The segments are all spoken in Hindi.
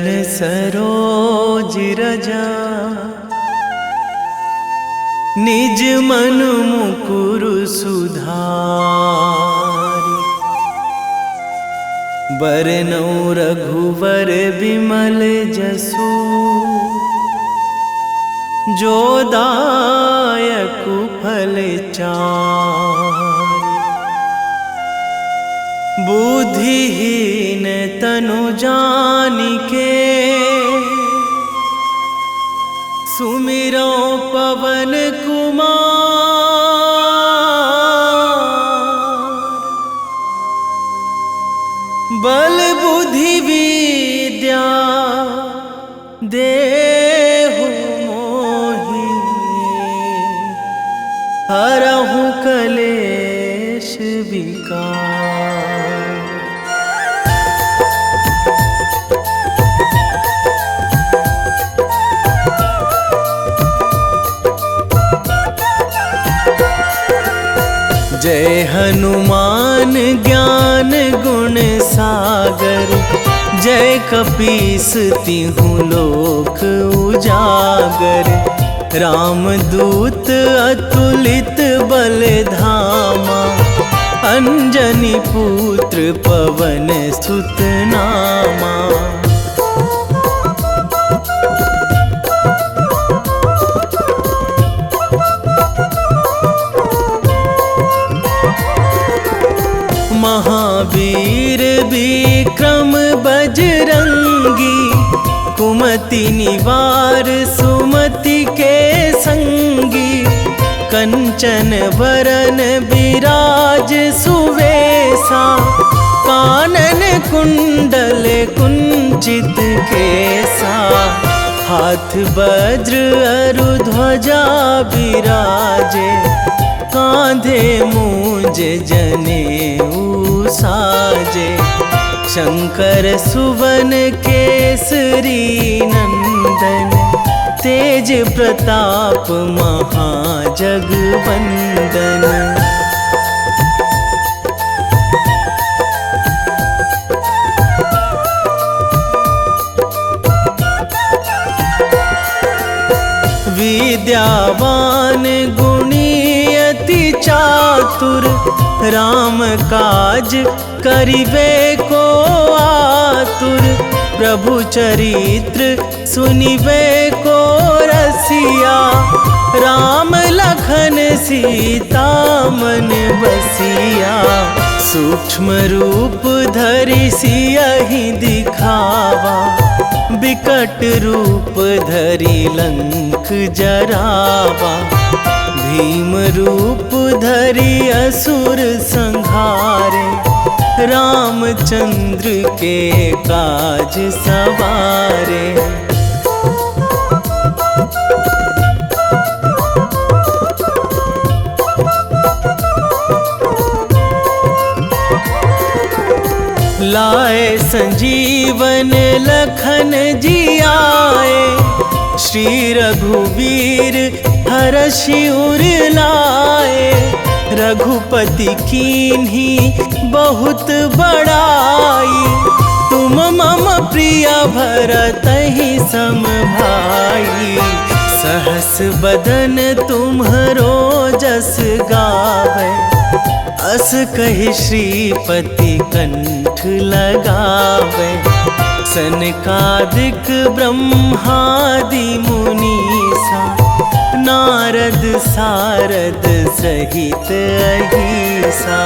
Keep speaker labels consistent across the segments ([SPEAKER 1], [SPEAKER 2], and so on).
[SPEAKER 1] चरण सरोज रजा, निज मन मुकुर सुधारि। बरनौ रघुवर बिमल जसु, जो दायक फल चारि। बुद्धिहीन तनु जानिके, सुमिरो पवन कुमार। बल बुद्धि विद्या देहु मोहि, हरहु कलेश विकार। जय हनुमान ज्ञान गुण सागर, जय कपीस तिहु लोक उजागर। रामदूत अतुलित बल धामा, अंजनी पुत्र पवन सुत नामा। महावीर विक्रम बजरंगी, कुमति निवार सुमति के संगी। कंचन वरन विराज सुवेशा, कानन कुंडल कुंचित केसा। हाथ वज्र अरु ध्वजा विराजे, कांधे मूंज जनेऊ साजे। शंकर सुवन केसरी नंदन, तेज प्रताप महाजगवंदन। विद्यावान गुणी अति चातुर, राम काज करिबे को आतुर। प्रभु चरित्र सुनिबे को रसिया, राम लखन सीता मन बसिया। सूक्ष्म रूप धरि सियहि दिखावा, बिकट रूप धरि लंक जरावा। भीम रूप धरि असुर संहारे, रामचंद्र के काज सवारे। लाए संजीवन लखन जियाए, श्री रघुवीर हरषि उर लाए। रघुपति कीन्ही बहुत बड़ाई, तुम मम प्रिय भरतहि सम भाई। सहस बदन तुम्हरो जस गावै, अस कहि श्रीपति कंठ लगावै। सनकादिक ब्रह्मादि मुनीसा, नारद सारद सहित अहिसा।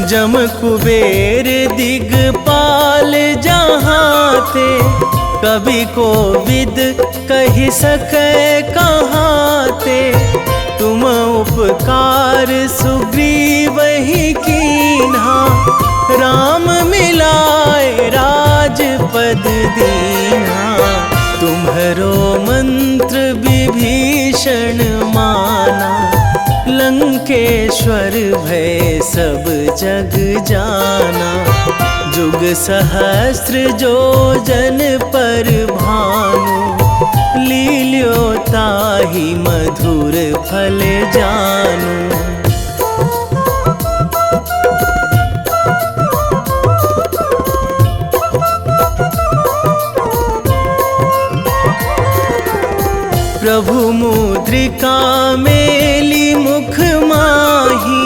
[SPEAKER 1] जम कुबेर दिगपाल जहाँ थे, कवि कोविद कहि सकै कहाँ ते। तुम उपकार सुग्रीवहि कीन्हा, राम मिलाए राजपद दीन्हा। तुम्हरो मंत्र विभीषण माना, लंकेश्वर भय सब जग जाना। जुग सहस्त्र जो जन पर भानु, लील्यो ताहि मधुर फल जानू। प्रभु मुद्रिका मेली मुख माही,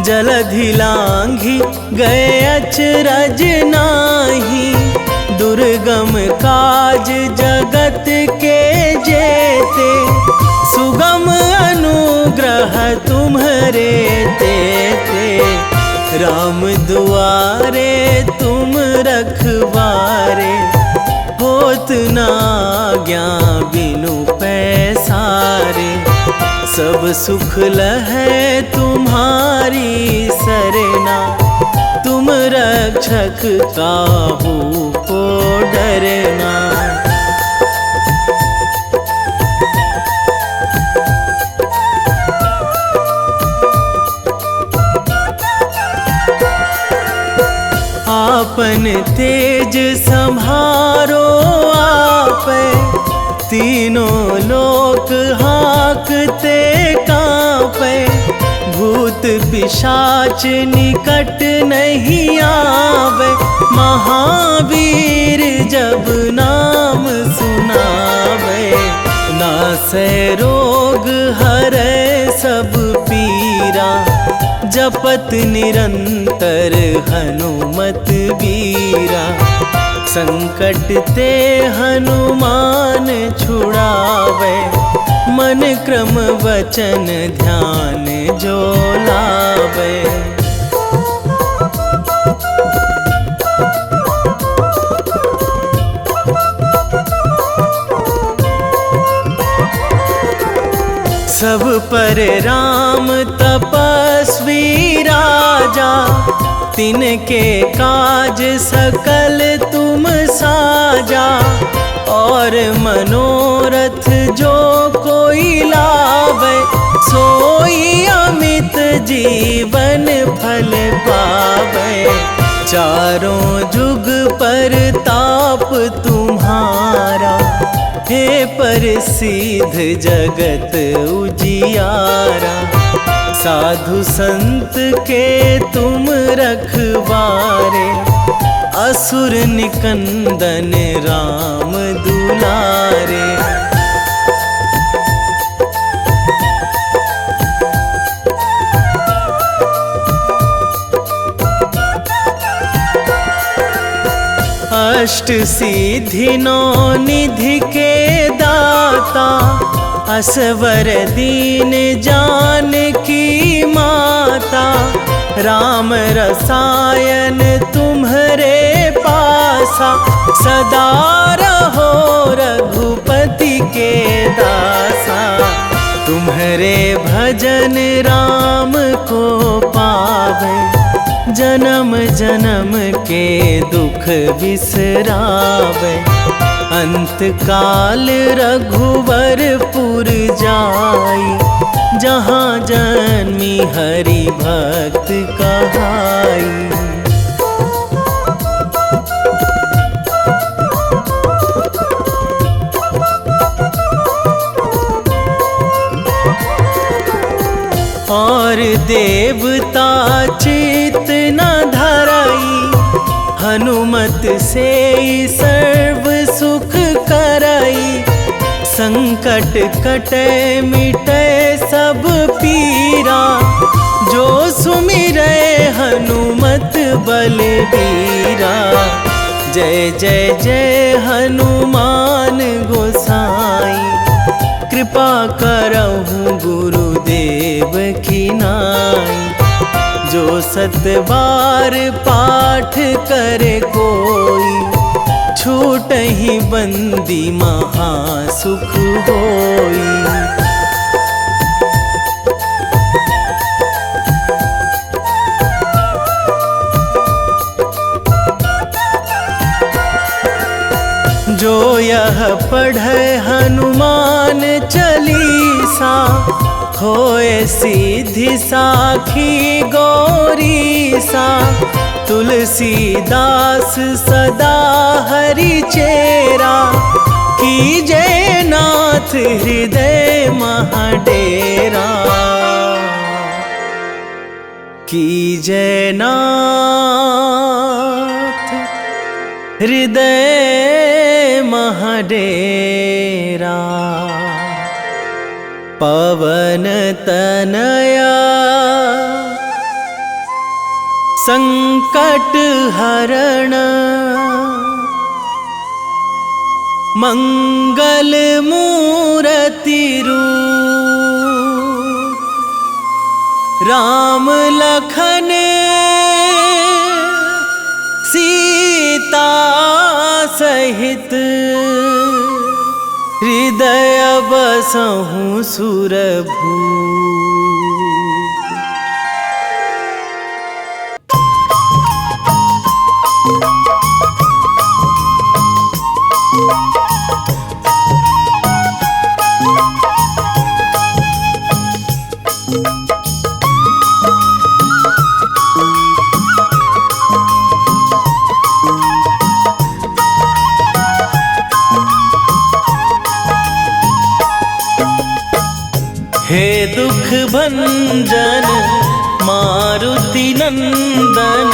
[SPEAKER 1] जलधि लांघी गए अचरज नाही। दुर्गम काज जगत के जेते, सुगम अनुग्रह तुम्हरे तेते। राम दुआरे तुम रखवारे, होत न आज्ञा बिनु पैसारे। सब सुख लहै तुम्हारी सरना, तुम रक्षक काहू को डरना। आपन तेज संभारो आपै, तीनों लोक हाँकते कांपै। भूत पिशाच निकट नहीं आवे, महावीर जब नाम सुनावे। नासै रोग हरै सब पीरा, जपत निरंतर हनुमत बीरा। संकट ते हनुमान छुड़ावे, मन क्रम वचन ध्यान जो लावे। सब पर राम तपस्वी राजा, तिनके काज सकल तुम साजा। और मनोरथ जो कोई लावे, सोई अमित जीवन फल पावे। चारों जुग पर ताप तुम्हारा, हे प्रसिद्ध जगत उजियारा। साधु संत के तुम रखवारे, असुर निकंदन राम दुलारे। अष्ट सिद्धि नौ निधि के दाता, असवर दीन जानकी माता। राम रसायन तुम्हरे पासा, सदा रहो रघुपति के दासा। तुम्हरे भजन राम को पावे, जन्म जन्म के दुख बिसरावे। अंत काल रघुवरपुर जाई, जहाँ जन्मी हरि भक्त कहाई। और देवता चित न धराई, हनुमत से सर्व सुख कराई। संकट कटे मिटे सब पीरा, जो सुमिरै हनुमत बलबीरा। जय जय जय हनुमान गोसाई, कृपा करहु गुरुदेव की नाई। जो सत बार पाठ करे कोई, छूटहि बंदी महासुख होई। जो यह पढ़े हनुमान चालीसा, होए सिद्धि साखी गौरीसा। तुलसीदास सदा हरि चेरा, कीजे नाथ हृदय महाडेरा, कीजे नाथ हृदय महाडेरा। पवन तनया संकट हरण, मंगल मूर्ति रूप, राम लखन सीता सहित, हृदय बसहु सुरभूप। हे दुख भंजन मारुति नंदन,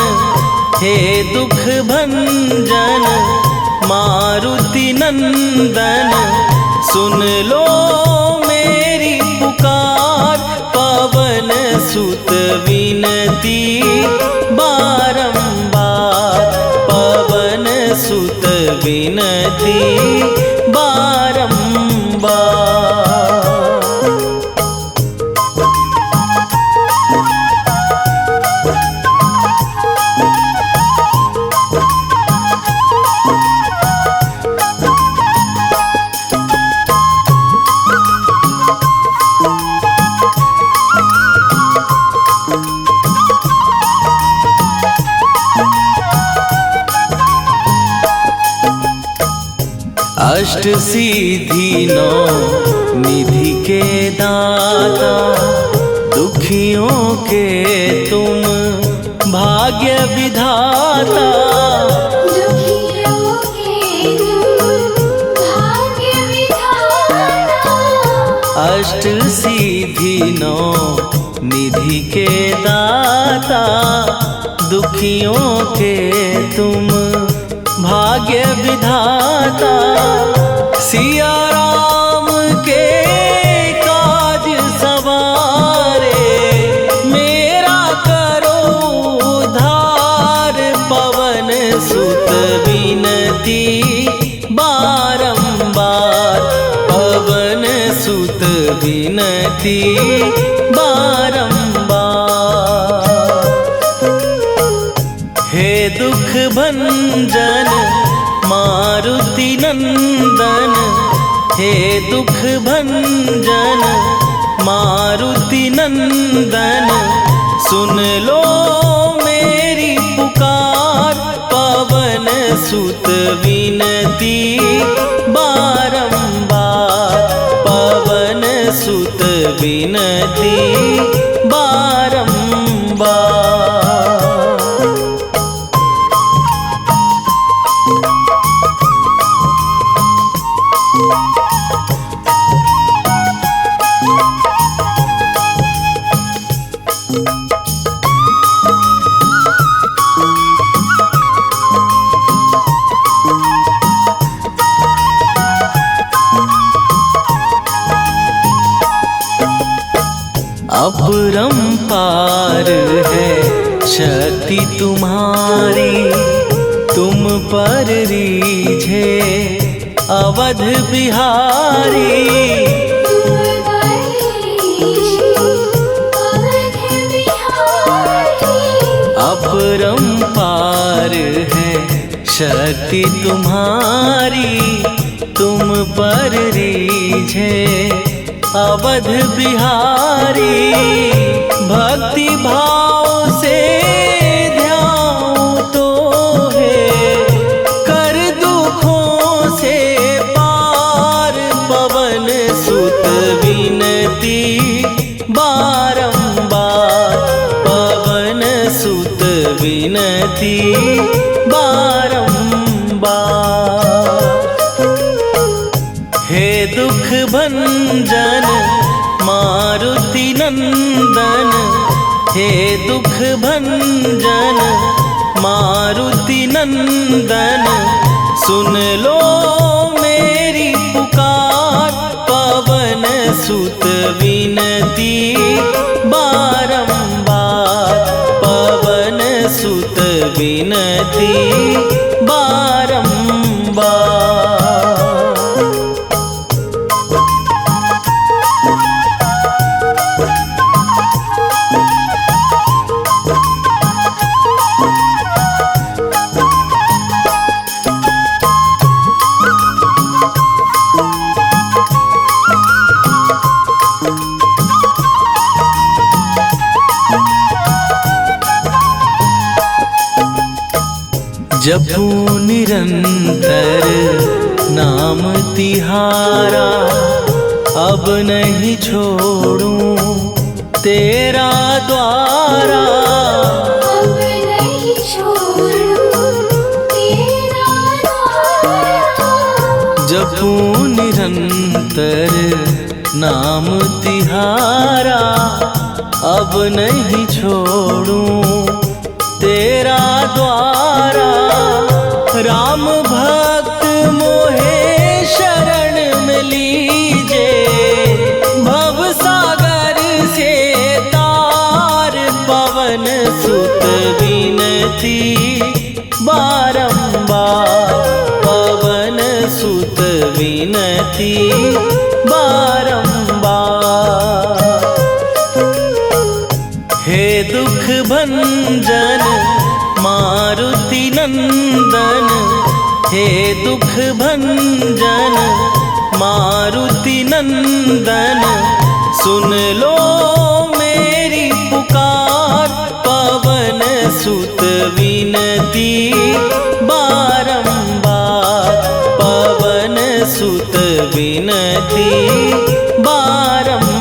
[SPEAKER 1] हे दुख भंजन मारुति नंदन, सुन लो मेरी पुकार। पवन सुत विनती बारंबार, पवन सुत विनती बारंबार। अष्ट सिद्धि नौ निधि के दाता, दुखियों के तुम भाग्य विधाता।
[SPEAKER 2] दुखियों के तुम भाग्य विधाता।
[SPEAKER 1] अष्ट सिद्धि नौ निधि के दाता, दुखियों के तुम भाग्य विधाता। सिया राम के काज सवारे, मेरा करो उद्धार। पवन सुत विनती बारंबार, पवन सुत विनती बारंबार। हे दुख भंजन मारुति नंदन, हे दुख भंजन मारुति नंदन, सुन लो मेरी पुकार। पवन सुत विनती बारंबार, पवन सुत विनती बारंबार। अपरंपार है शक्ति तुम्हारी, तुम पर रीझे अवध बिहारी। अपरंपार है शक्ति तुम्हारी, तुम पर रीझे अवध बिहारी। भक्ति भाव से ध्यान तो है, कर दुखों से पार। पवन सुत विनती बारंबार, पवन सुत विनती बारंबार। मारुति नंदन हे दुख भंजन मारुति नंदन सुन लो मेरी पुकार पवन सुत विनती बारंबार पवन सुत विनती बारंबार। जपू निरंतर नाम तिहारा अब नहीं छोड़ूं तेरा द्वारा
[SPEAKER 2] अब नहीं छोड़ूं तेरा द्वारा।
[SPEAKER 1] जपू निरंतर नाम तिहारा अब नहीं छोड़ूं तेरा द्वारा। राम भक्त मोहे शरण में लीजे भव सागर से तार पवन सुत विनती बारंबार पवन सुत विनती बारंबार। हे दुख भंजन मारुति नंदन हे दुख भंजन मारुति नंदन सुन लो मेरी पुकार पवन सुत विनती बारंबार पवन सुत विनती बारंबार।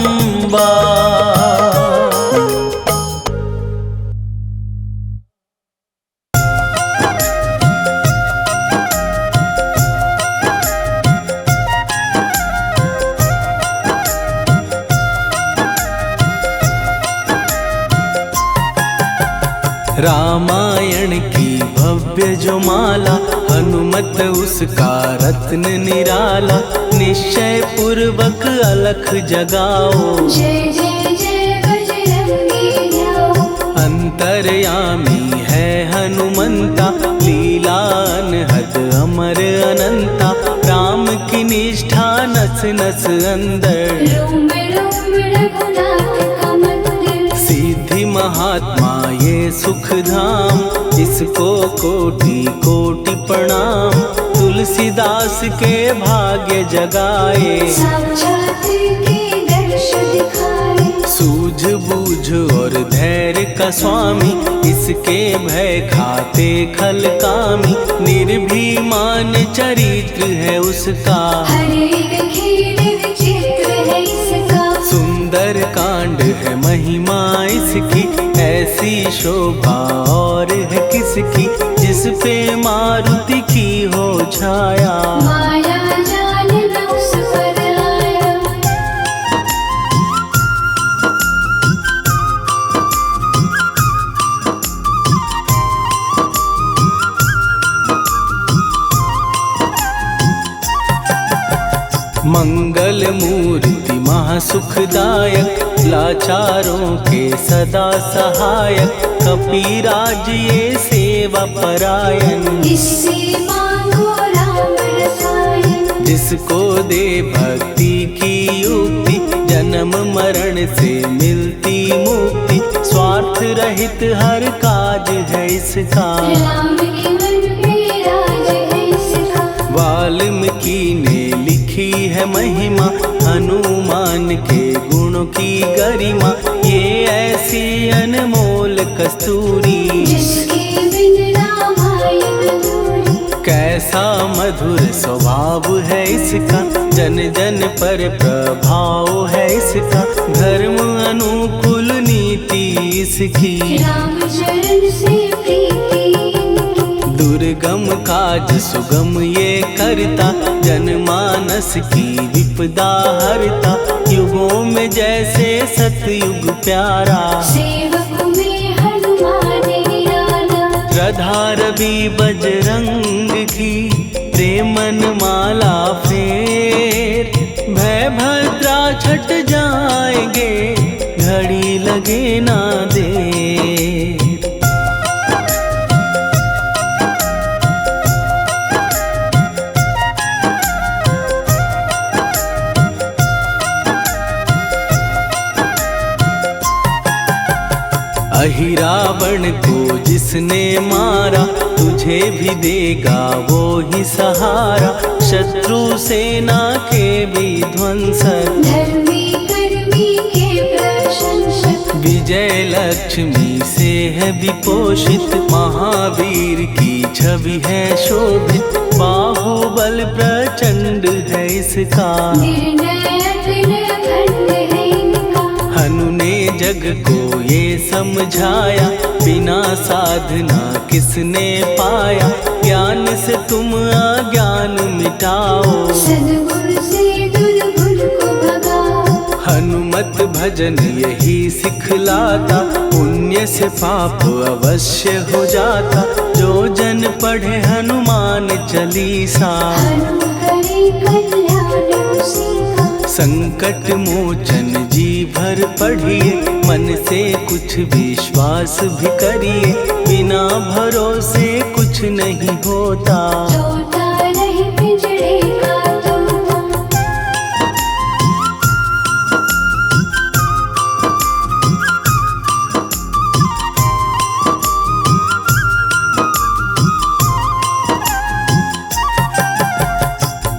[SPEAKER 1] रामायण की भव्य जो माला हनुमत उसका रत्न निराला निश्चय पूर्वक अलख जगाओ
[SPEAKER 2] जय जय जय बजरंगी जाओ।
[SPEAKER 1] अंतर्यामी है हनुमंता लीला अनहद अमर अनंता राम की निष्ठा नस नस अंदर
[SPEAKER 2] रोम रोम रघुनाथ का मंदिर
[SPEAKER 1] सिद्धि महात्मा ये सुख धाम इसको कोटि कोटि प्रणाम तुलसीदास के भाग्य जगाए
[SPEAKER 2] साक्षात के दर्श दिखाए।
[SPEAKER 1] सूझ बूझ और धैर्य का स्वामी इसके भय खाते खल कामी निर्भीमान चरित्र है उसका
[SPEAKER 2] हर एक खेल विचित्र है इसका
[SPEAKER 1] सुंदर कांड है महिमा इसकी ऐसी शोभा और है किसकी जिस पे मारुति की हो छाया
[SPEAKER 2] माया जाल न उस पर आया।
[SPEAKER 1] मंगल मूर्ति महासुखदायक लाचारों के सदा सहायक कपीराज ये सेवा परायण
[SPEAKER 2] इससे मांगो राम रसायन
[SPEAKER 1] जिसको दे भक्ति की युक्ति जन्म मरण से मिलती मुक्ति स्वार्थ रहित हर काज है इसका
[SPEAKER 2] राम के मन में राज है इसका।
[SPEAKER 1] वाल्मीकि ने लिखी है महिमा हनुमान के गुणों की गरिमा ये ऐसी अनमोल कस्तूरी
[SPEAKER 2] जिसके बिन रामायण अधूरी।
[SPEAKER 1] कैसा मधुर स्वभाव है इसका जन जन पर प्रभाव है इसका धर्म अनुकूल नीति इसकी
[SPEAKER 2] राम चरण से प्रीति
[SPEAKER 1] दुर्गम काज सुगम ये करता जनमानस की विपदा हरता युग युगों में जैसे सतयुग प्यारा,
[SPEAKER 2] सेवक में हनुमान निराला।
[SPEAKER 1] श्रद्धा रवि बजरंग की, प्रेमन माला फेर, भय भद्रा छट जाएंगे, घड़ी लगे ना देर। अहि रावण को जिसने मारा, तुझे भी देगा वो ही सहारा, शत्रु सेना के विध्वंसक,
[SPEAKER 2] धर्मी कर्मी के प्रशंसक।
[SPEAKER 1] विजय लक्ष्मी से है विपोषित, महावीर की छवि है शोभित, बाहुबल प्रचंड है इसका,
[SPEAKER 2] निर्णय अखंड है इनका।
[SPEAKER 1] हनु ने जग को ये समझाया, बिना साधना किसने पाया, ज्ञान से तुम अज्ञान मिटाओ,
[SPEAKER 2] सद्गुण से दुर्गुण को भगाओ।
[SPEAKER 1] हनुमत भजन यही सिखलाता, पुण्य से पाप अवश्य हो जाता, जो जन पढ़े हनुमान चालीसा,
[SPEAKER 2] हनु करे कल्याण उसी का।
[SPEAKER 1] संकट मोचन जी भर पढ़िए, मन से कुछ विश्वास भी करिए, बिना भरोसे कुछ नहीं होता,
[SPEAKER 2] तोता रहे पिंजड़े का तोता।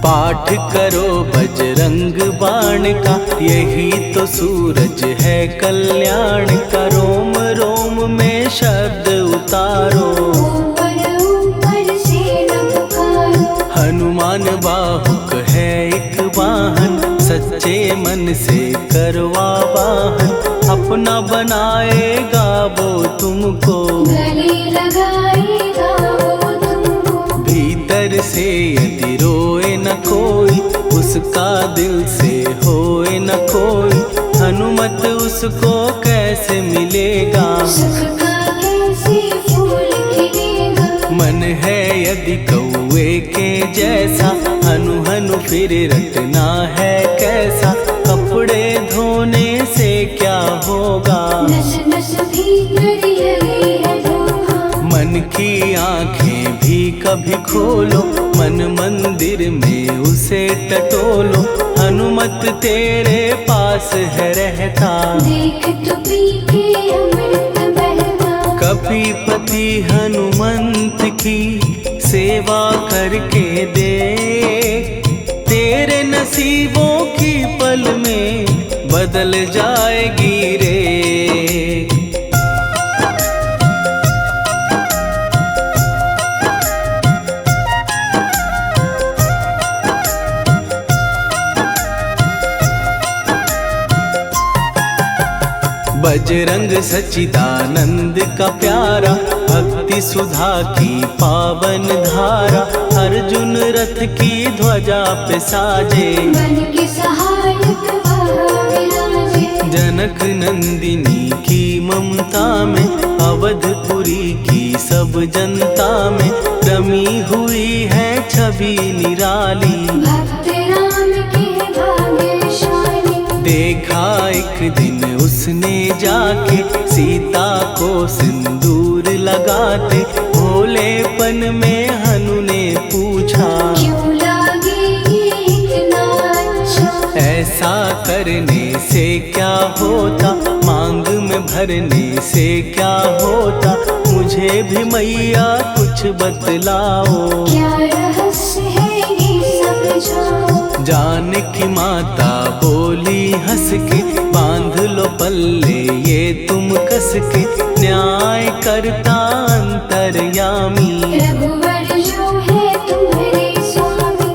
[SPEAKER 1] पाठ करो बजरंग बाण का, यही तो सूरज है कल्याण का, रोम रोम में शब्द उतारो,
[SPEAKER 2] ऊपर ऊपर से न पुकारो।
[SPEAKER 1] हनुमान बाहुक है एक वाहन, सच्चे मन से करवा वाहन, अपना बनाएगा वो तुमको,
[SPEAKER 2] गले लगाएगा वो तुमको।
[SPEAKER 1] भीतर से यदि रोए न कोई, उसका दिल से होए न कोई, हनुमत उसको कैसे मिलेगा,
[SPEAKER 2] सुख का कैसे फूल खिलेगा।
[SPEAKER 1] मन है यदि कौवे के जैसा, हनु हनु फिर रटना है कैसा, कपड़े धोने से क्या होगा,
[SPEAKER 2] नस नस भीतर लगी है धोखा।
[SPEAKER 1] मन की आंखें भी कभी खोलो, मन मंदिर में उसे टटोलो, हनुमत तेरे पास है रहता,
[SPEAKER 2] देख तो पी के अमृत बहता।
[SPEAKER 1] कपीपति हनुमंत की सेवा करके दे, तेरे नसीबों की पल में बदल जाएगी रे। बजरंग सच्चिदानंद का प्यारा, भक्ति सुधा की पावन धारा, अर्जुन रथ की ध्वजा पे साजे,
[SPEAKER 2] मन के सहायक वहाँ विराजे।
[SPEAKER 1] जनक नंदिनी की ममता में, अवधपुरी की सब जनता में, रमी हुई है छवि निराली,
[SPEAKER 2] भक्त राम के भाग्यशाली।
[SPEAKER 1] देखा एक दिन उसने जाके, सीता को सिंदूर लगाते, भोलेपन में हनु ने पूछा,
[SPEAKER 2] क्यों लागे ये इतना अच्छा।
[SPEAKER 1] ऐसा करने से क्या होता, मांग में भरने से क्या होता, मुझे भी मैया कुछ बतलाओ,
[SPEAKER 2] क्या रहस्य है ये समझाओ।
[SPEAKER 1] जानकी माता बोली हंस के, बांध लो पल्ले ये तुम कस के, न्याय करता अंतर्यामी,
[SPEAKER 2] रघुवर जो है तुम्हारे स्वामी।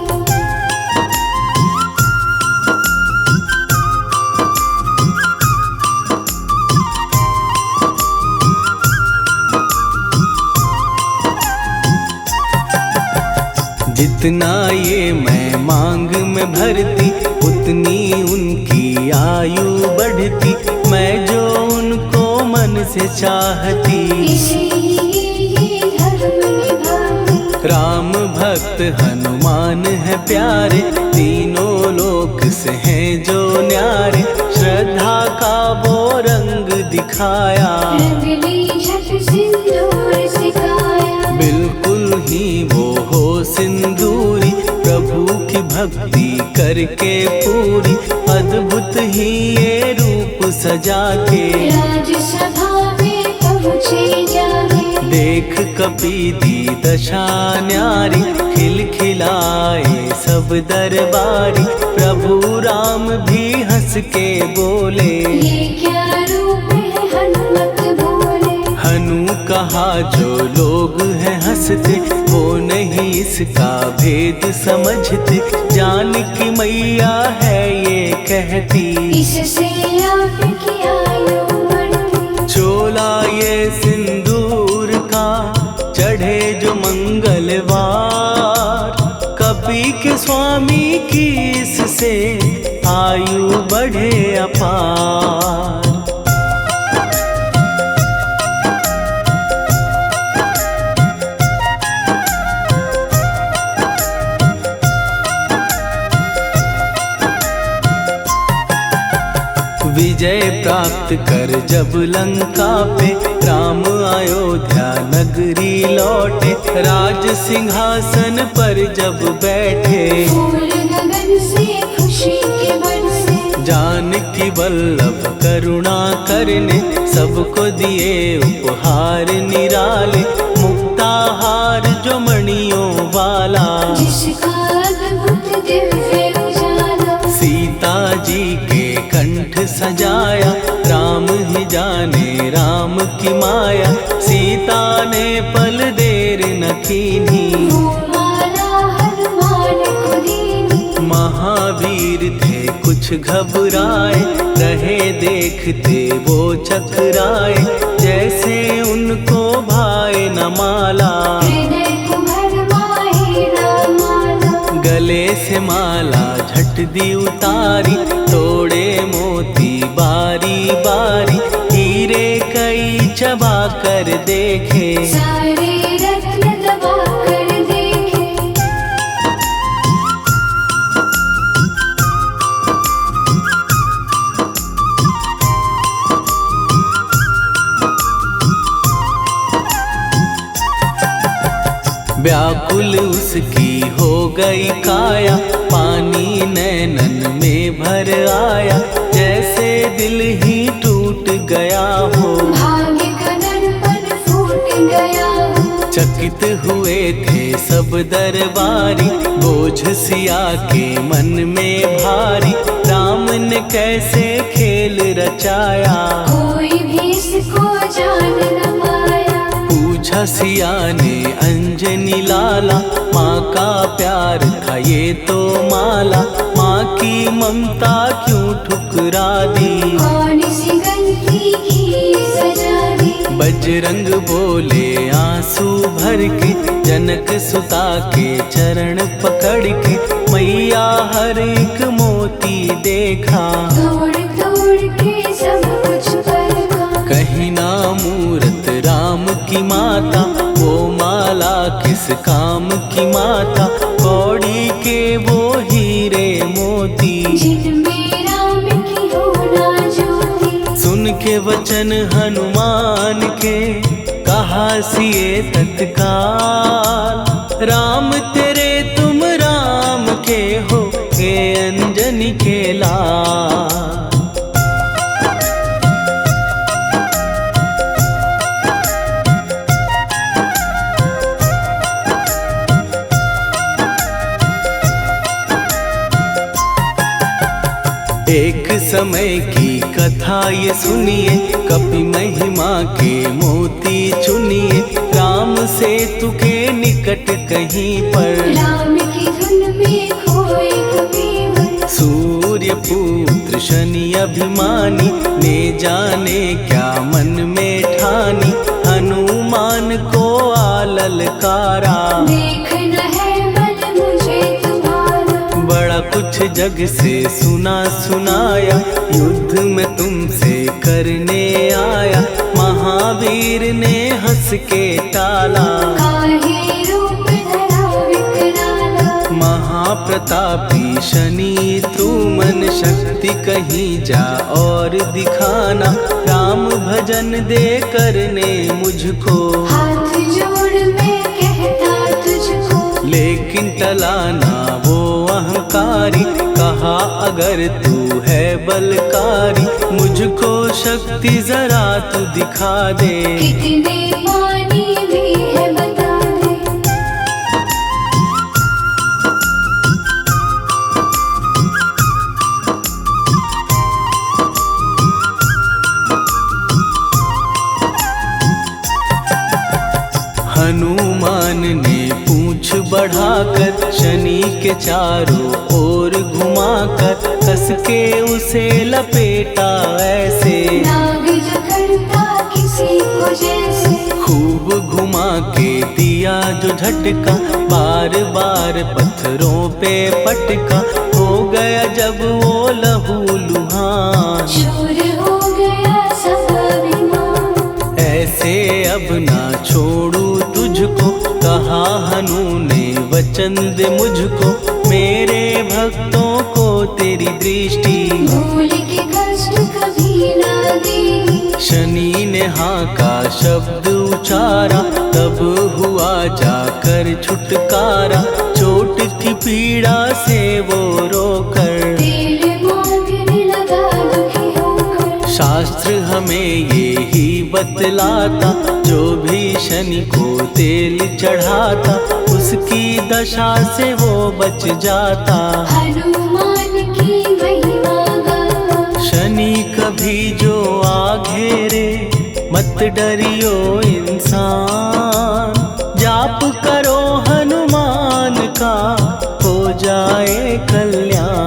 [SPEAKER 1] जितना ये मैं मांग में भरती उतनी उनकी आयु बढ़ती, मैं जो उनको मन से चाहती।
[SPEAKER 2] इसीलिए धर्म निभाती।
[SPEAKER 1] राम भक्त हनुमान है प्यारे, तीनों लोक से हैं जो न्यारे। श्रद्धा का वो रंग दिखाया,
[SPEAKER 2] रंग ली झट सिंदूर सिखाया।
[SPEAKER 1] बिल्कुल ही वो हो सिंदूरी, प्रभु की भक्ति करके पूरी। अद्भुत ही ये रूप सजा के,
[SPEAKER 2] राजसभा में पहुँचे जाके।
[SPEAKER 1] देख कपीदी दशा न्यारी, खिलखिलाए सब दरबारी। प्रभु राम भी हंस के बोले,
[SPEAKER 2] ये क्या रूप है हनुमत बोले।
[SPEAKER 1] हनु कहा जो लोग हैं हंसते, वो नहीं इसका भेद समझते। जानकी मैया है ये कहती,
[SPEAKER 2] इससे आपकी आयु बढ़ती।
[SPEAKER 1] चोला ये सिंदूर का चढ़े जो मंगलवार, कपी के स्वामी की इससे आयु बढ़े अपार। विजय प्राप्त कर जब लंका पे, राम अयोध्या नगरी लौटे। राज सिंहासन पर जब बैठे,
[SPEAKER 2] फूल गगन से खुशी के बरसे।
[SPEAKER 1] जानकी वल्लभ करुणा करने, सबको दिए उपहार निराले। मुक्ताहार जो मणियों वाला,
[SPEAKER 2] जिसका अद्भुत दिव्य उजाला।
[SPEAKER 1] सीता जी के कंठ सजाया, राम ही जाने राम की माया। सीता ने पल देर न कीन्ही,
[SPEAKER 2] वो माला हनुमान को दीनी।
[SPEAKER 1] महावीर थे कुछ घबराए, रहे देखते वो चकराए। जैसे उनको भाए न माला,
[SPEAKER 2] हृदय को भरमाए रामाला।
[SPEAKER 1] गले से माला झट दी उतारी, तोड़े मोती बारी बारी। हीरे कई चबा कर देखे,
[SPEAKER 2] सारे रत्न दबा कर देखे।
[SPEAKER 1] व्याकुल उसकी हो गई काया, पानी नैनन में भर आया। जैसे दिल ही टूट गया हो,
[SPEAKER 2] भाग्य का दर्पण फूट गया हो।
[SPEAKER 1] चकित हुए थे सब दरबारी, बोझ सिया के मन में भारी। राम ने कैसे खेल रचाया,
[SPEAKER 2] कोई भी इसको जान न पाया।
[SPEAKER 1] पूछा सिया ने अंजनी लाला, माँ का प्यार था ये तो माला। माँ की ममता क्यों ठुकरा दी,
[SPEAKER 2] कौन सी गलती की सजा दी।
[SPEAKER 1] बजरंग बोले आंसू भर के, जनक सुता के चरण पकड़ के। मैया हर एक मोती देखा,
[SPEAKER 2] तोड़ तोड़ के सब कुछ परखा।
[SPEAKER 1] कहीं ना मूरत राम की माता, वो माला किस काम की माता। कौड़ी के वो हीरे मोती,
[SPEAKER 2] जिनमें राम की होना ज्योति।
[SPEAKER 1] सुन के वचन हनुमान के, कहा सिए तत्काल। राम तेरे तुम राम के हो, के अंजनी के लाल। एक समय की कथा ये सुनिए, कपि महिमा के मोती चुनिए। राम सेतु के निकट कहीं पर,
[SPEAKER 2] राम की धुन में खोए कबीर।
[SPEAKER 1] सूर्य पुत्र शनि अभिमानी, ने जाने क्या मन में ठानी। हनुमान को आललकारा,
[SPEAKER 2] देखना है बल
[SPEAKER 1] जग से सुना सुनाया, युद्ध में तुमसे करने आया। महावीर ने हंस के टाला,
[SPEAKER 2] काहे रूप धरा विकराला।
[SPEAKER 1] महाप्रतापी शनि तू मन शक्ति कहीं जा और दिखाना। राम भजन दे करने मुझको,
[SPEAKER 2] हाथ जोड़ मैं कहता तुझको।
[SPEAKER 1] लेकिन टला ना वो अहंकारी, कहा अगर तू है बलकारी, मुझको शक्ति जरा तू दिखा दे।
[SPEAKER 2] कितने पानी भी है बता दे।
[SPEAKER 1] हनुमान ने पूंछ बढ़ाकर शनि के चारों ओर घुमाकर, कस के उसे लपेटा ऐसे।
[SPEAKER 2] नाग जो करता किसी को जैसे,
[SPEAKER 1] खूब घुमा के दिया जो झटका, बार बार पत्थरों पे पटका। हो गया जब वो लहू लुहान,
[SPEAKER 2] शूर हो गया सब अभिमान।
[SPEAKER 1] ऐसे अब ना छोड़ू तुझको, कहा हनु ने वचन दे मुझको। मेरे भक्तों को तेरी दृष्टि,
[SPEAKER 2] भूल के कष्ट कभी ना दे।
[SPEAKER 1] शनि ने हाँ का शब्द उचारा, तब हुआ जाकर छुटकारा। चोट की पीड़ा से वो रोकर,
[SPEAKER 2] तेल मांगने लगा दुखी होकर।
[SPEAKER 1] शास्त्र हमें ये ही बतलाता, जो भी शनि को तेल चढ़ाता, उसकी दशा से वो बच जाता।
[SPEAKER 2] हनुमान की महिमा गाता,
[SPEAKER 1] शनि कभी जो आ घेरे, मत डरियो इंसान। जाप करो हनुमान का, हो जाए कल्याण।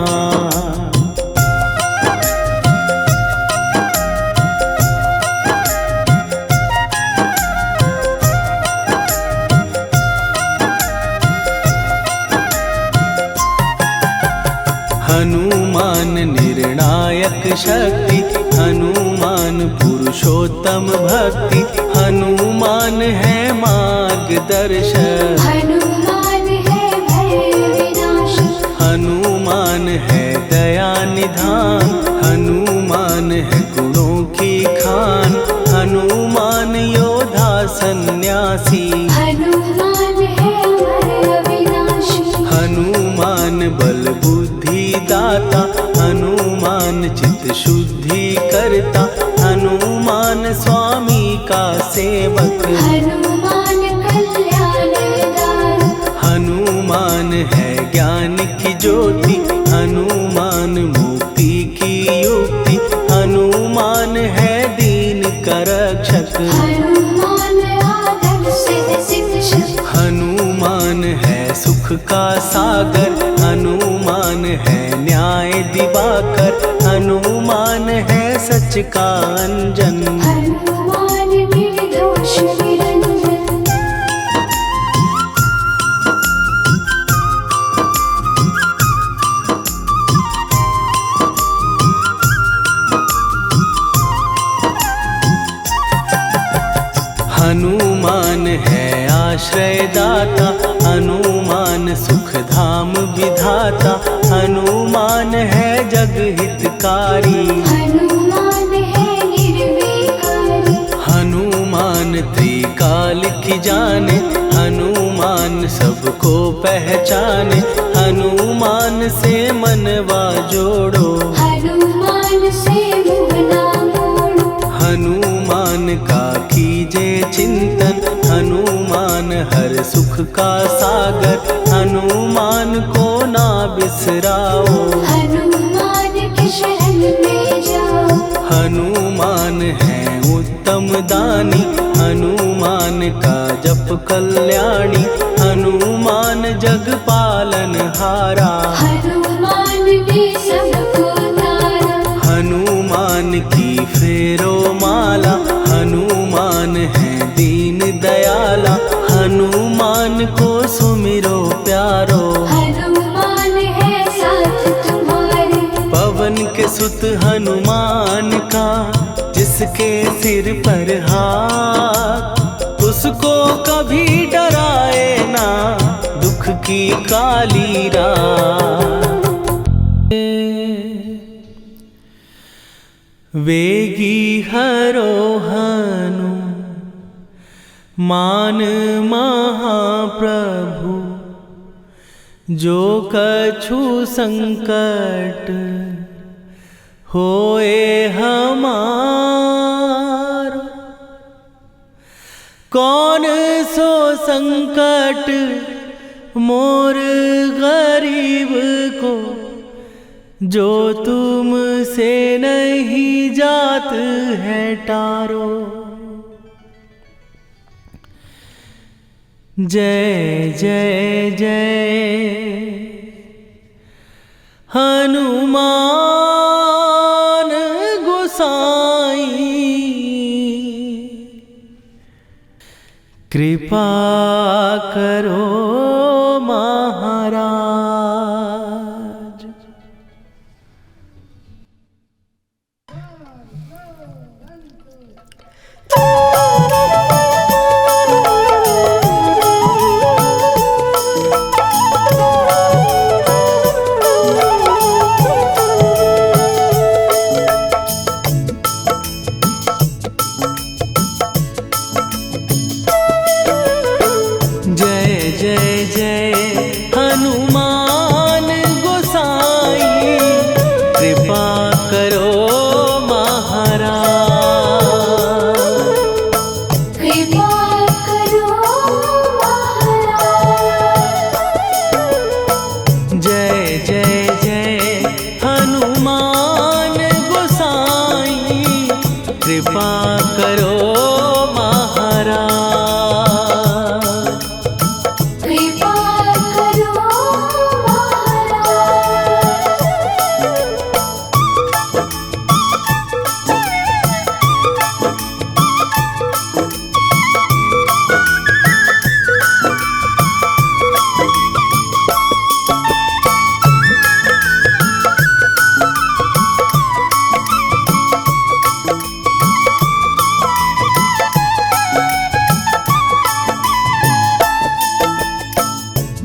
[SPEAKER 1] हनुमान निर्णायक शक्ति, हनुमान पुरुषोत्तम भक्ति। हनुमान है मार्गदर्शक,
[SPEAKER 2] हनुमान है भय विनाशक।
[SPEAKER 1] हनुमान है दया निधान, हनुमान है गुणों की खान। हनुमान योद्धा सन्यासी,
[SPEAKER 2] हनुमान है अमर अविनाशी।
[SPEAKER 1] हनुमान बल बुद्धि दाता, हनुमान चित्त शुद्धि करता। हनुमान स्वामी का सेवक,
[SPEAKER 2] हनुमान कल्याणदायक।
[SPEAKER 1] हनुमान है ज्ञान की ज्योति, हनुमान मुक्ति की युक्ति। हनुमान है दीन का रक्षक,
[SPEAKER 2] हनुमान आदर से शिक्षक।
[SPEAKER 1] हनुमान है सुख का सागर, हनुमान है न्याय दिवाकर। हनुमान है सच का अंजन,
[SPEAKER 2] हनुमान निर्दोष निरंजन।
[SPEAKER 1] हनुमान है आश्रय दाता, हनुमान सुख धाम विधाता। हनुमान है जग हितकारी,
[SPEAKER 2] हनुमान है निर्विकारी।
[SPEAKER 1] हनुमान त्रिकाल की जाने, हनुमान सबको पहचाने। हनुमान से मनवा जोड़ो,
[SPEAKER 2] हनुमान से मुँह ना मोड़ो।
[SPEAKER 1] हनुमान का कीजे चिंतन, हनुमान हर सुख का सागर। हनुमान को ना बिसराओ,
[SPEAKER 2] हनुमान के शरण में जाओ।
[SPEAKER 1] हनुमान है उत्तम दानी, हनुमान का जप कल्याणी। हनुमान जग पालन हारा,
[SPEAKER 2] हनुमान ने सबको तारा।
[SPEAKER 1] हनुमान की फेरो माला, हनुमान है दीन दयाला। हनुमान को सुमिरो प्यारो,
[SPEAKER 2] हनुमान है साथ तुम्हारा।
[SPEAKER 1] का जिसके सिर पर हाथ, उसको कभी डराए ना दुख की काली रात। वेगी हरोहनु मान महाप्रभु, जो कछु संकट होए हमारो। कौन सो संकट मोर गरीब को, जो तुमसे नहीं जात है टारो। जय जय जय हनुमान गोसाई, कृपा करो महाराज।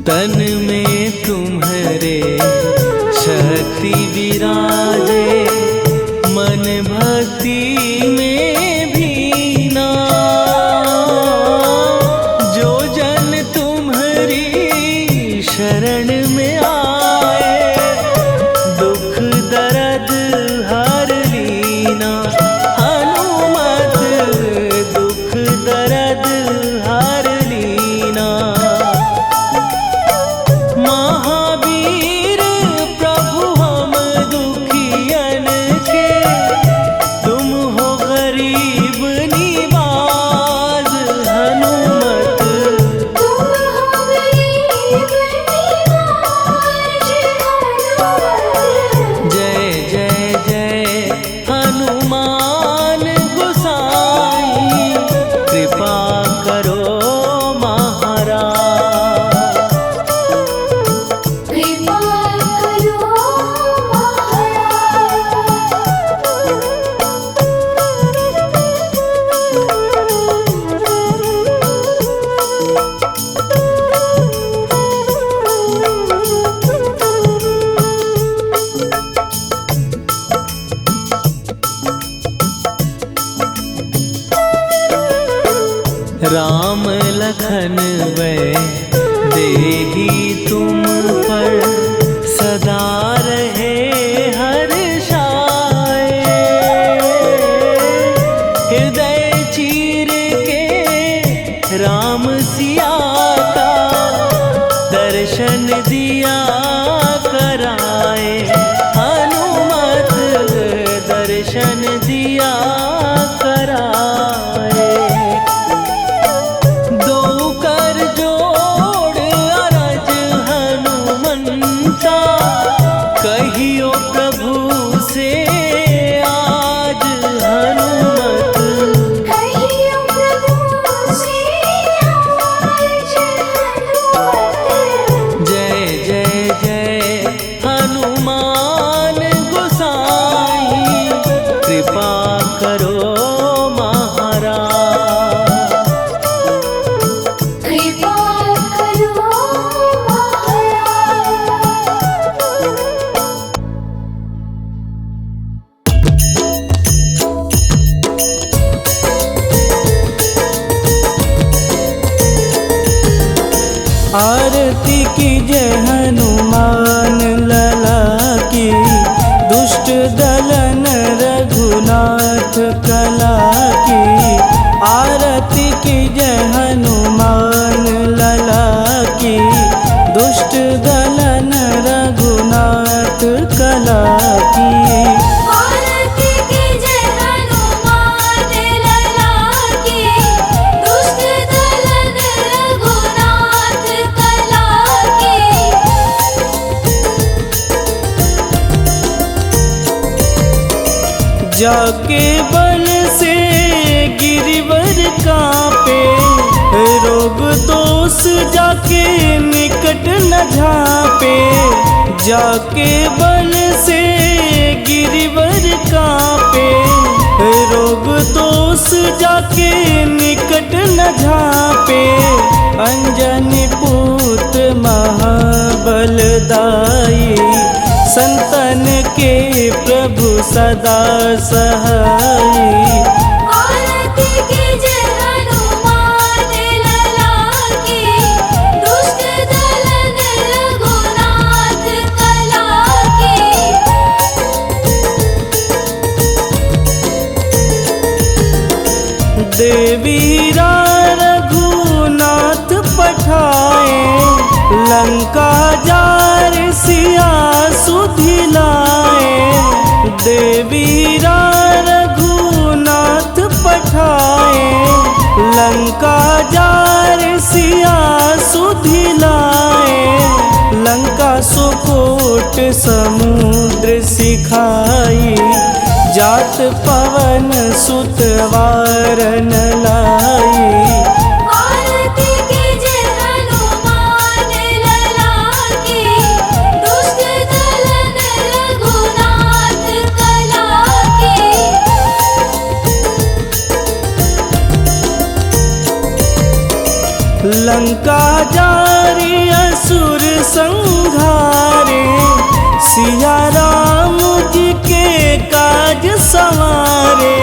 [SPEAKER 1] तन में तुम्हारे शक्ति विराजे, मन भक्ति में भीना। जो जन तुम्हारी शरण में आए, दुख दर्द हर लीना। हनुमत दुख दर्द हर लीना। महावीर प्रभु हम दुखियन के, तुम हो गरीब निवाज। हनुमत
[SPEAKER 2] तुम हो गरीब निवाज।
[SPEAKER 1] जय जय जय हनुमान गोसाई, कृपा करो महाराज।
[SPEAKER 2] कृपा करो
[SPEAKER 1] राम लखन वै देही तुम पर, सदा रहे हर्षाए। हृदय चीर के राम सिया का, दर्शन दिया कराए। हनुमत दर्शन दिया कराए। दो कर जोड़ अरज हनुमत करो महाराज।
[SPEAKER 2] कृपा करो महाराज।
[SPEAKER 1] आरती कीजय हनुमान लला की, दुष्ट दलन रघुनाथ कला की। आरती कीजय हनुमान लला की, दुष्ट दलन रघुनाथ कला की।
[SPEAKER 2] आरती कीजय हनुमान लला की, दुष्ट दलन रघुनाथ कला की।
[SPEAKER 1] जाके बल से गिरिवर कांपे, रोग दोष जाके निकट न झांपे। जाके बल से गिरिवर कांपे, रोग दोष जाके निकट न झांपे। अंजनी पूत महाबलदाई, संतन के प्रभु सदा सहाई।
[SPEAKER 2] आरती कीजय हनुमान लला की, दुष्ट दलन रघुनाथ कला की।
[SPEAKER 1] देवीरा रघुनाथ पठाए, लंका जार सिया सुधिलाए। देवीरा रघुनाथ पठाए, लंका जार सिया सुधिलाए। लंका सुकोट समुद्र सिखाई, जात पवन सुत वारन लाई।
[SPEAKER 2] आरती कीजय हनुमान लला की, दुष्ट दलन रघुनाथ कला की।
[SPEAKER 1] लंका जारी असुर संहारे, सिया राम जी के काज संवारे।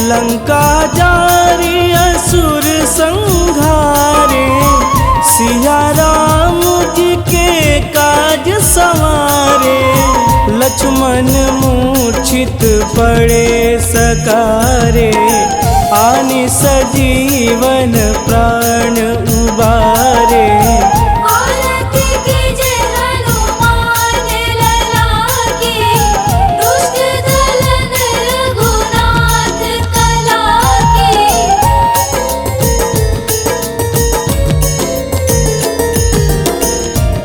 [SPEAKER 1] लंका जारी असुर संहारे, सिया राम जी के काज संवारे। लक्ष्मण मूर्छित पड़े सकारे, आनि सजीवन प्राण उबारे।
[SPEAKER 2] आरती कीजय हनुमान लला की, दुष्ट दलन रघुनाथ कला की।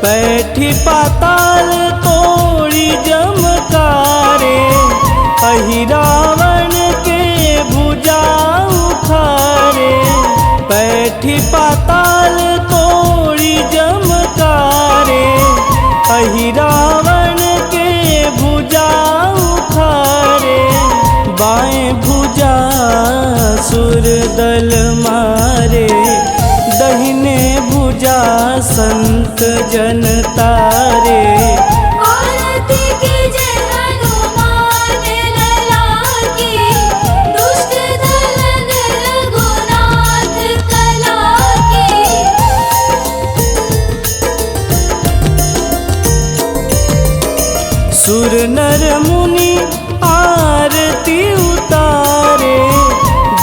[SPEAKER 1] बैठी पाताल तोड़ी जमकारे, अहिरावण के भुजा उखारे। बैठी पाताल तोड़ी जमकारे, अहिरावण के भुजा उखारे। बाएं भुजा सुर दल मारे, दहिने भुजा संत जन तारे।
[SPEAKER 2] आरती कीजय हनुमान लला की, दुष्ट दलन रघुनाथ कला की।
[SPEAKER 1] सुर नर मुनि आरती उतारे,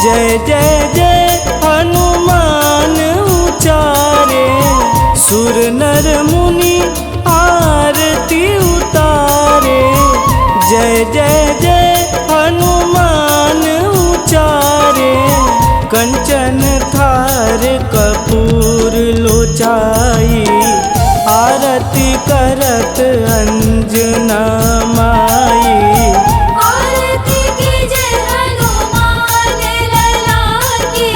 [SPEAKER 1] जय जय जय हनुमान उचारे। सुर नर मुनि आरती उतारे, जय जय जय हनुमान उचारे। कंचन थार कपूर लोचाई, आरती करत अंजना माई।
[SPEAKER 2] आरती कीजय हनुमान लला की,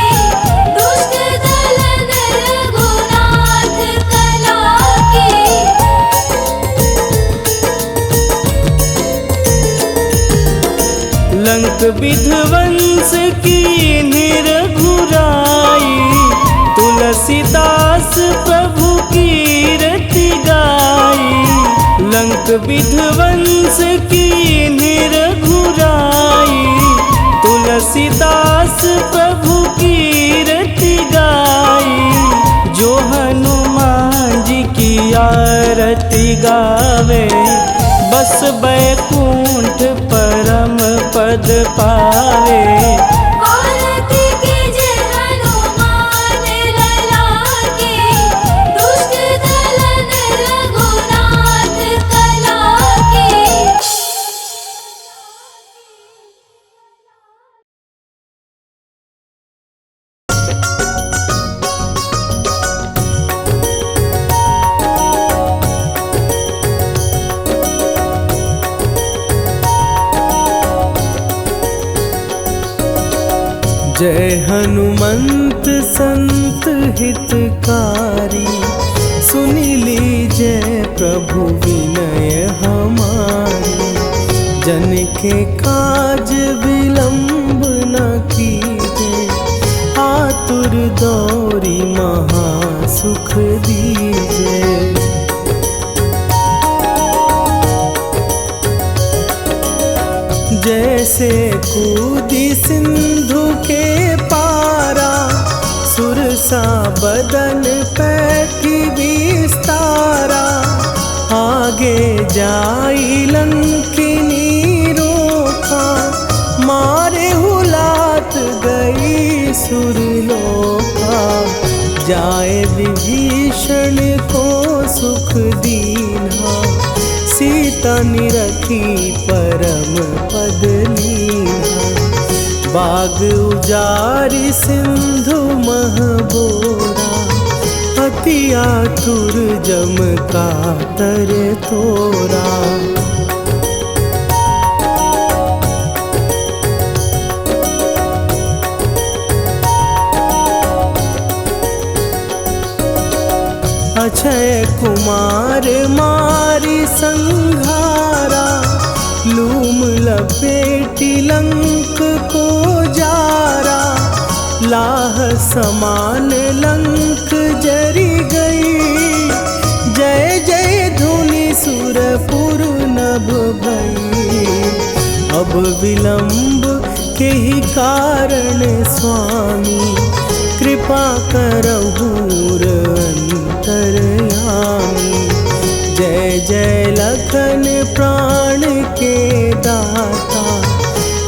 [SPEAKER 2] दुष्ट दलन रघुनाथ कला की।
[SPEAKER 1] लंक विध्वंस की निरघुराई, तुलसीदास प्रभु कीर्ति गाई। लंक विध्वंस की निरघुराई, तुलसीदास प्रभु कीर्ति गाई। जो हनुमान जी की आरती गावे, बस बैकुंठ परम पद पावे।
[SPEAKER 2] आरती कीजे हनुमान लला की, दुष्ट दलन रघुनाथ कला की।
[SPEAKER 1] जय हनुमंत संत हितकारी, सुन लीजिए प्रभु विनय हमारी। जन के काज विलंब न कीजिए, आतुर दौरी महासुख दीजिए। जैसे कूदी सिंधु के पारा, सुरसा बदन पैठी विस्तारा। आगे जाई लंकिनी रोका, मारे हुलात गई सुरलोका। जाए विभीषण को सुख दीना, सीता निरखी परम पद लीना। बाग उजारी सिंधु महबोरा, अति आतुर जम कातर तोरा। अक्षय कुमार मारी संघारा, लूम लपेटी लंक को जारा। लाह समान लंक जरी गई, जय जय धुनि सुरपुर नभ भई। अब विलंब के ही कारण स्वामी, कृपा करहु अंतरयामी। जय जय लखन प्राण के दाता,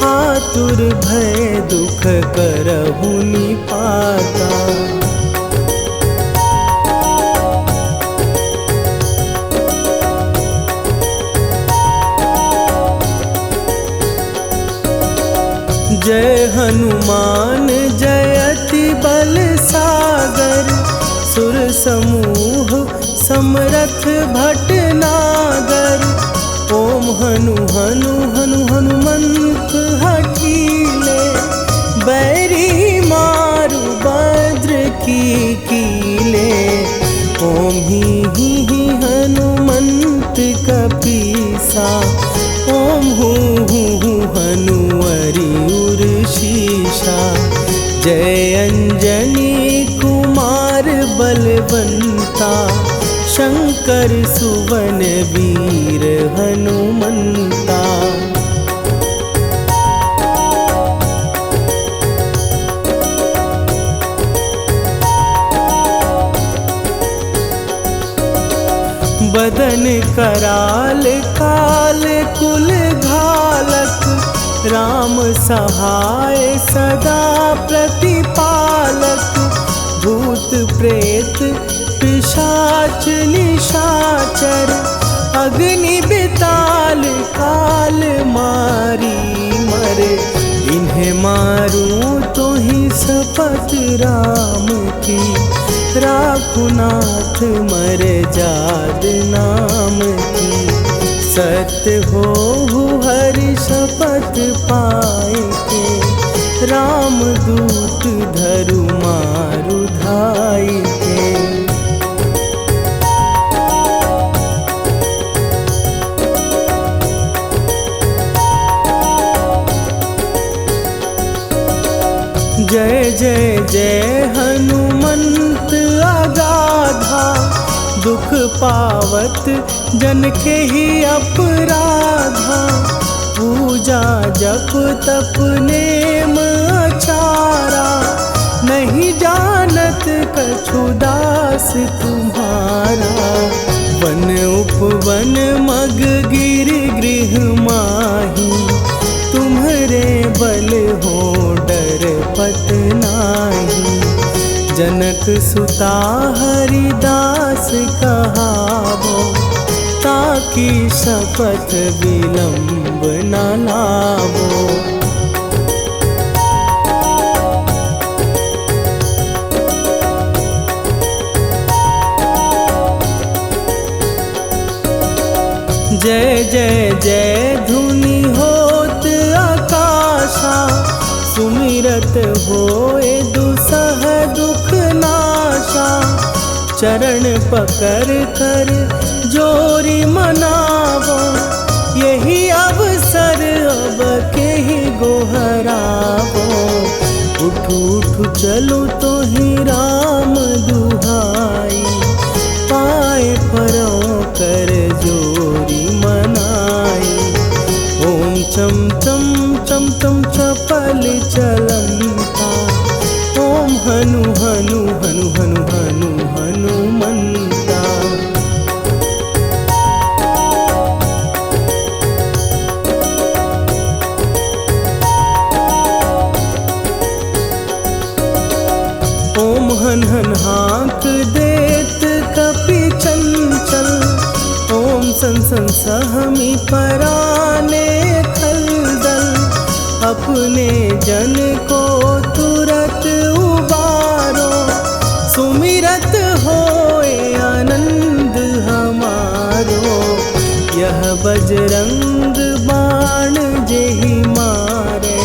[SPEAKER 1] आतुर भय दुख करहु निपाता। जय हनुमान जयति बल सागर, सुर समूह समरथ भटनागर। ओम हनु हनु हनु हनुमंत हठीले, बैरी मारु भद्र की कीले। ओम ही हनुमंत कपीसा, ओम हूँ हनुवरि उर शीशा। जय अंजनी कुमार बलवंता, शंकर सुवन वीर हनुमंता। बदन कराल काल कुल घालक, राम सहाय सदा प्रतिपालक। भूत प्रेत पिशाच निशाचर, अग्नि बिताल काल मारी मरे। इन्हें मारूं तो ही शपथ राम की, राखुनाथ मर जाद नाम की। सत्य हो हरि शपथ पाए के, राम दूत धरु मारु धाई के। जय जय जय हनुमंत अगाधा, दुख पावत जन के ही अपराधा। पूजा जप तप नेम आचारा, नहीं जानत कछु दास तुम्हारा। वन उपवन मग गिर गृह माही, तुम्हरे बल हो डर पत नाही। जनक सुता हरिदास कहावो, ताकि शपथ विलंब न लावो। जय जय जय धुनि होत आकाशा, सुमिरत होए दुसह दुख नाशा। चरण पकड़ कर जोरी मनावो, यही अवसर अब के ही गोहरावो। उठ उठ चलो तो ही राम दुहाई, पाए परों कर जोरी मनाई। ओम चम चम चम चम चपल चलंता, ओम हनु हनु हनु हनु हनु हनुमंता। ओम हन हन हाँक देत कपि चंचल, ओम सन सन सहमी पराने खलदल। अपने जन को तुरत उबारो, सुमिरत होए आनंद हमारो। यह बजरंग बाण जेहि मारे,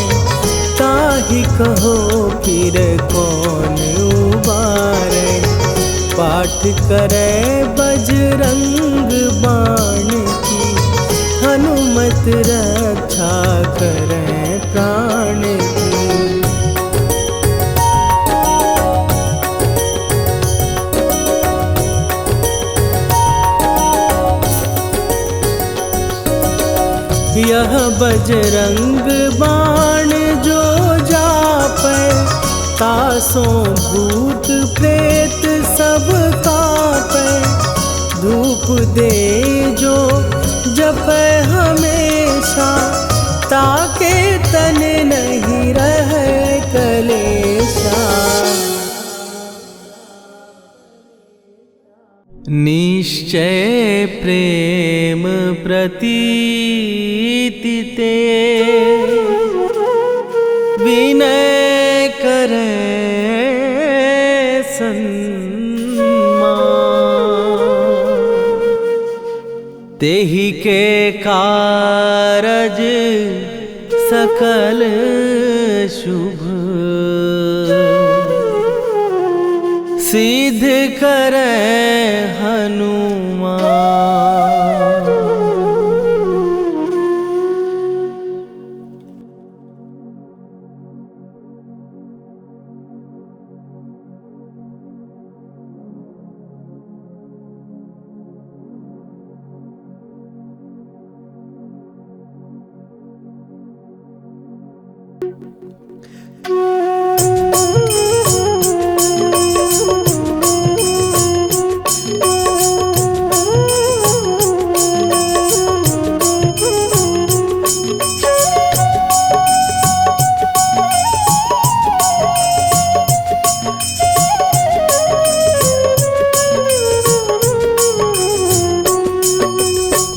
[SPEAKER 1] ताहि कहो फिर कौन उबारे। पाठ करे बजरंग बाण की, हनुमत रक्षा करे प्राण की। यह बजरंग बाण जो जापै, तासों भूत प्रेत सब कापै। धूप दे जो जपै हमेशा, ताके तन नहीं रहे कलेशा। निश्चय प्रेम प्रतीति ते, विनय करे सन्मान। तेहि के कारज सकल शुभ, सिद्ध करे हनुमान।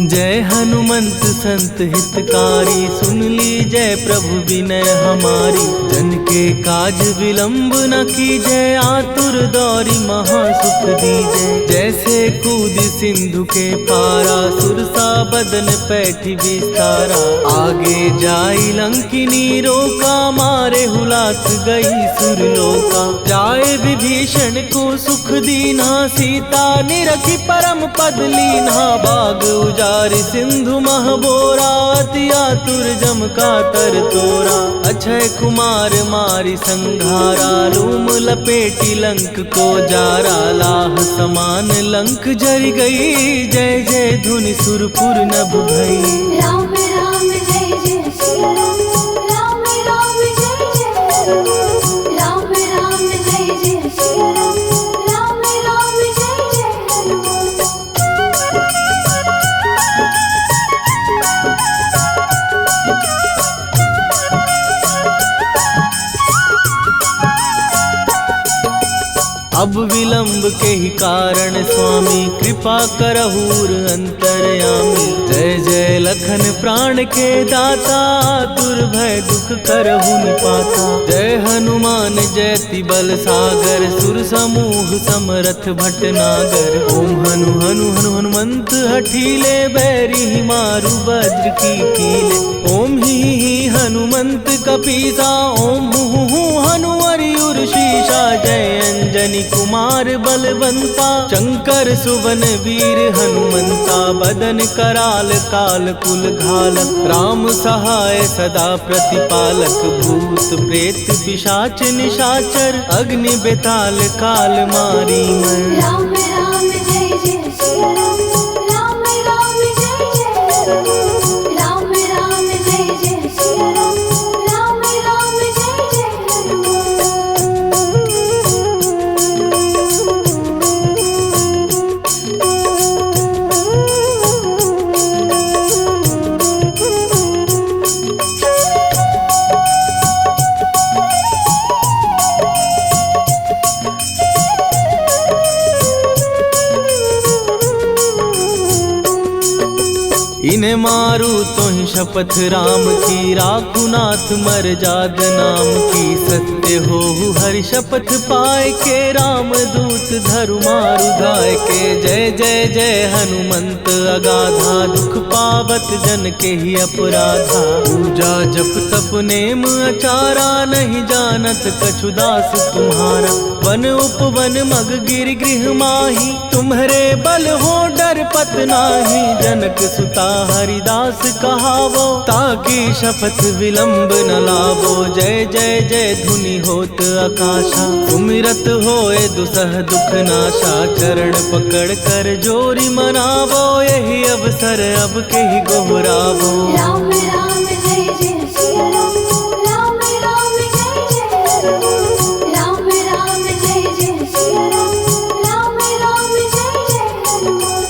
[SPEAKER 1] जय हनुमंत संत हितकारी, सुन लीजय प्रभु विनय हमारी। जन के काज विलंब न कीजय, आतुर दौरी महासुख दीजय। जैसे कूद सिंधु के पारा, सुरसा बदन पैठी विस्तारा। आगे जाई लंकिनी रोका, मारे हुलाक गई सुरलोका। जाए विभीषण को सुख दीना, सीता निरखी परम पद लीना। बाग उजारि सिंधु महबोरा, अति आतुर जम का तर तोरा। अक्षय कुमार मारी संघारा, लूम लपेटी लंक को जारा, लाह समान लंक जर गई, जय जय धुनि सुरपुर नभ भई।
[SPEAKER 2] राम राम जय जय सिया राम, राम राम जय जय हनुमान, राम राम जय जय सिया राम, राम राम जय जय हनुमान।
[SPEAKER 1] अब विलंब के ही कारण स्वामी, कृपा करहूर अंतरयामी। जय जय लखन प्राण के दाता, दुर्भय दुख करहु निपाता। जय हनुमान जयति बल सागर, सुर समूह समरथ भटनागर। ओम हनु हनु हनु हनुमंत हठीले, बैरी ही मारु वज्र की कीले। ओम ही हनुमंत कपीसा, ओम हु हु हनुमर शीशा। जय अंजनी कुमार बलवंता, शंकर सुवन वीर हनुमंता। बदन कराल काल कुल घालक, राम सहाय सदा प्रतिपालक। भूत प्रेत पिशाच निशाचर, अग्नि बेताल काल मारी मर।
[SPEAKER 2] राम राम जय जय सिया राम, राम राम जय जय हनुमान, राम राम जय जय सिया राम, राम राम जय जय हनुमान।
[SPEAKER 1] इन्हें मारू तो ही शपथ राम की, राखू नाथ मर जाद नाम की। सत्य हो हरि शपथ पाए के, राम दूत धरु मारु धाय के। जय जय जय हनुमंत अगाधा, दुख पावत जन के ही अपराधा। पूजा जप तप नेम अचारा, नहीं जानत कछु दास तुम्हारा। वन उपवन मग गिर गृह माही, तुम्हारे बल हो डर पत नाही। जनक सुता हरिदास कहावो, ताकि शपथ विलंब न लावो। जय जय जय धुनि होत आकाशा, सुमिरत होए दुसह दुख नाशा। चरण पकड़ कर जोरी मनावो, यही अवसर अब के ही गोहरावो।
[SPEAKER 2] राम राम जय जय सिया राम, राम राम जय जय हनुमान, राम राम जय जय सिया राम, राम राम जय जय हनुमान।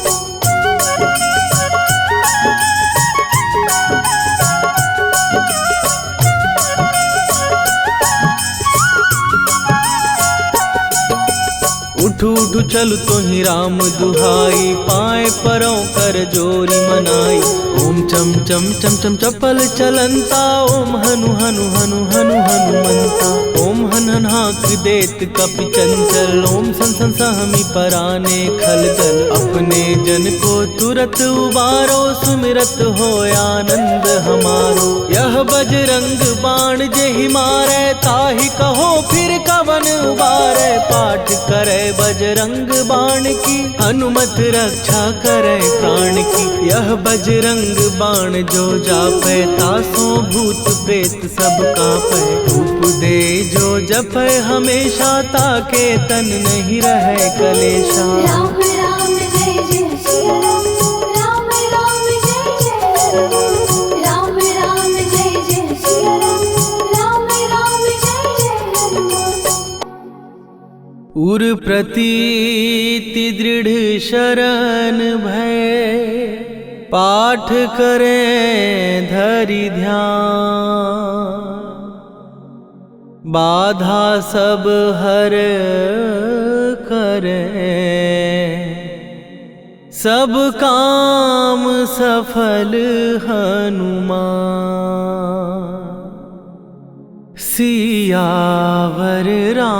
[SPEAKER 1] उठ उठ चल तो ही राम दुहाई, पाए परों कर जोरी मनाई। ओम चम चम चम चम चपल चलंता, ओम हनु हनु हनु हनु हनुमंता। ओम हन हन हाक देत कपि चंचल, ओम सन सन सहमी पराने खलदल। अपने जन को तुरत उबारो, सुमिरत हो आनंद हमारो। यह बजरंग बाण जेहि मारे, ताहि कहो फिर कवन उबारे। पाठ करे बजरंग बाण की, हनुमत रक्षा करे प्राण की। यह बजरंग बाण जो जापै, तासो भूत प्रेत सब कापै। धूप दे जो जपै हमेशा, ताके तन नहीं रहे कलेशा।
[SPEAKER 2] राम राम जय जय सिया राम, राम राम जय जय हनुमान, राम राम जय जय सिया राम, राम राम जय जय हनुमान।
[SPEAKER 1] उर प्रतीति दृढ़ शरण भय, पाठ करें धरि ध्यान। बाधा सब हर करें, सब काम सफल हनुमान। सियावर रामचंद्र